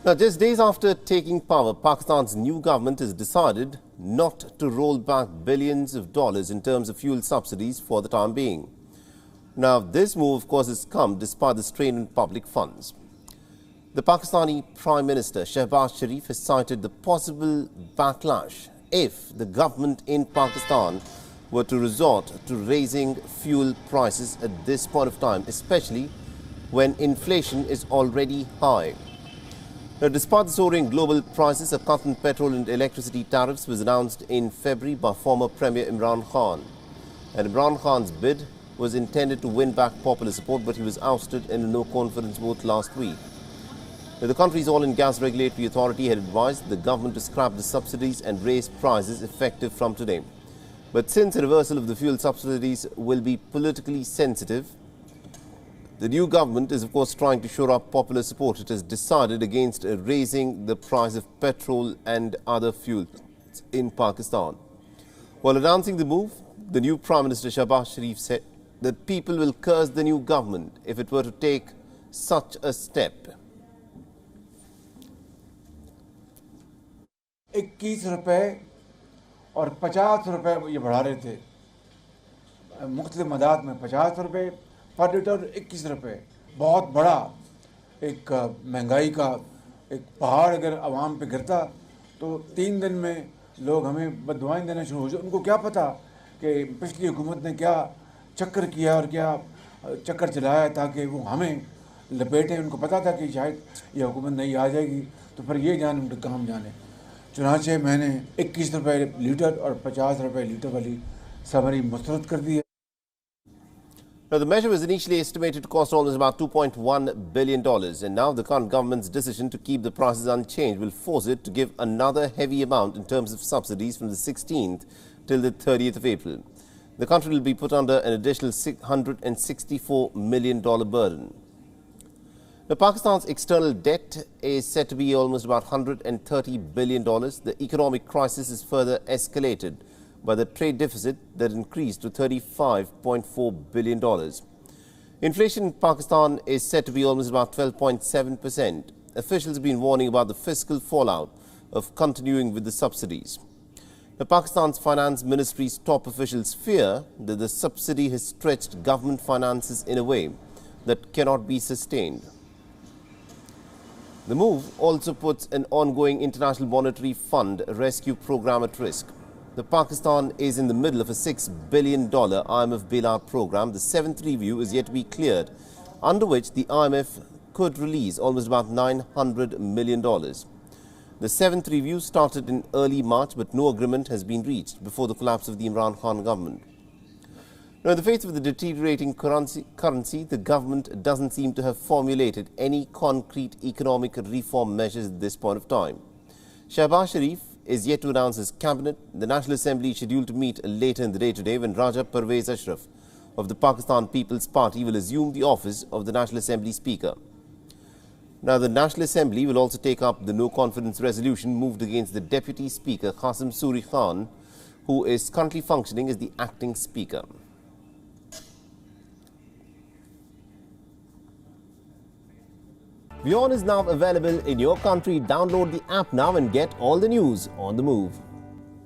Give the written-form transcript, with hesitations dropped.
Now, just days after taking power, Pakistan's new government has decided not to roll back billions of dollars in terms of fuel subsidies for the time being. Now, this move, of course, has come despite the strain in public funds. The Pakistani Prime Minister, Shehbaz Sharif, has cited the possible backlash if the government in Pakistan were to resort to raising fuel prices at this point of time, especially when inflation is already high. Now, despite the soaring global prices, a cut in petrol and electricity tariffs was announced in February by former Premier Imran Khan. And Imran Khan's bid was intended to win back popular support, but he was ousted in a no-confidence vote last week. Now, the country's oil and gas regulatory authority had advised the government to scrap the subsidies and raise prices effective from today. But since a reversal of the fuel subsidies will be politically sensitive, the new government is, of course, trying to shore up popular support. It has decided against raising the price of petrol and other fuels in Pakistan. While announcing the move, the new Prime Minister Shehbaz Sharif said that people will curse the new government if it were to take such a step. 21 रुपए और 50 रुपए ये बढ़ा रहे थे मुख्तलिफ मदाद में 50 रुपए पर लीटर 21 रुपए बहुत बड़ा एक महंगाई का एक पहाड़ अगर आवाम पे गिरता तो 3 दिन में लोग हमें बददुआएं देना शुरू हो जाए उनको क्या पता कि पिछली हुकूमत ने क्या चक्कर किया और क्या चक्कर चलाया ताकि वो हमें लपेटें उनको पता था कि शायद ये हुकूमत नहीं आ जाएगी तो फिर ये जाने उनके काम जाने चुनाचे मैंने 21 रुपए लीटर और 50 रुपए लीटर वाली समरी मुस्तरद कर दी है. Now, the measure was initially estimated to cost almost about $2.1 billion, and now the current government's decision to keep the prices unchanged will force it to give another heavy amount in terms of subsidies from the 16th till the 30th of April. The country will be put under an additional $664 million burden. Now, Pakistan's external debt is said to be almost about $130 billion. The economic crisis is further escalated by the trade deficit that increased to $35.4 billion. Inflation in Pakistan is said to be almost about 12.7%. Officials have been warning about the fiscal fallout of continuing with the subsidies. Now, Pakistan's finance ministry's top officials fear that the subsidy has stretched government finances in a way that cannot be sustained. The move also puts an ongoing International Monetary Fund rescue program at risk. Pakistan is in the middle of a $6 billion IMF bailout program. The 7th review is yet to be cleared, under which the IMF could release almost about $900 million. The 7th review started in early March, but no agreement has been reached before the collapse of the Imran Khan government. Now, in the face of the deteriorating currency, the government doesn't seem to have formulated any concrete economic reform measures at this point of time. Shehbaz Sharif is yet to announce his cabinet. The National Assembly is scheduled to meet later in the day today when Raja Pervez Ashraf of the Pakistan People's Party will assume the office of the National Assembly Speaker. Now, the National Assembly will also take up the no-confidence resolution moved against the Deputy Speaker Qasim Suri Khan, who is currently functioning as the acting Speaker. WION is now available in your country. Download the app now and get all the news on the move.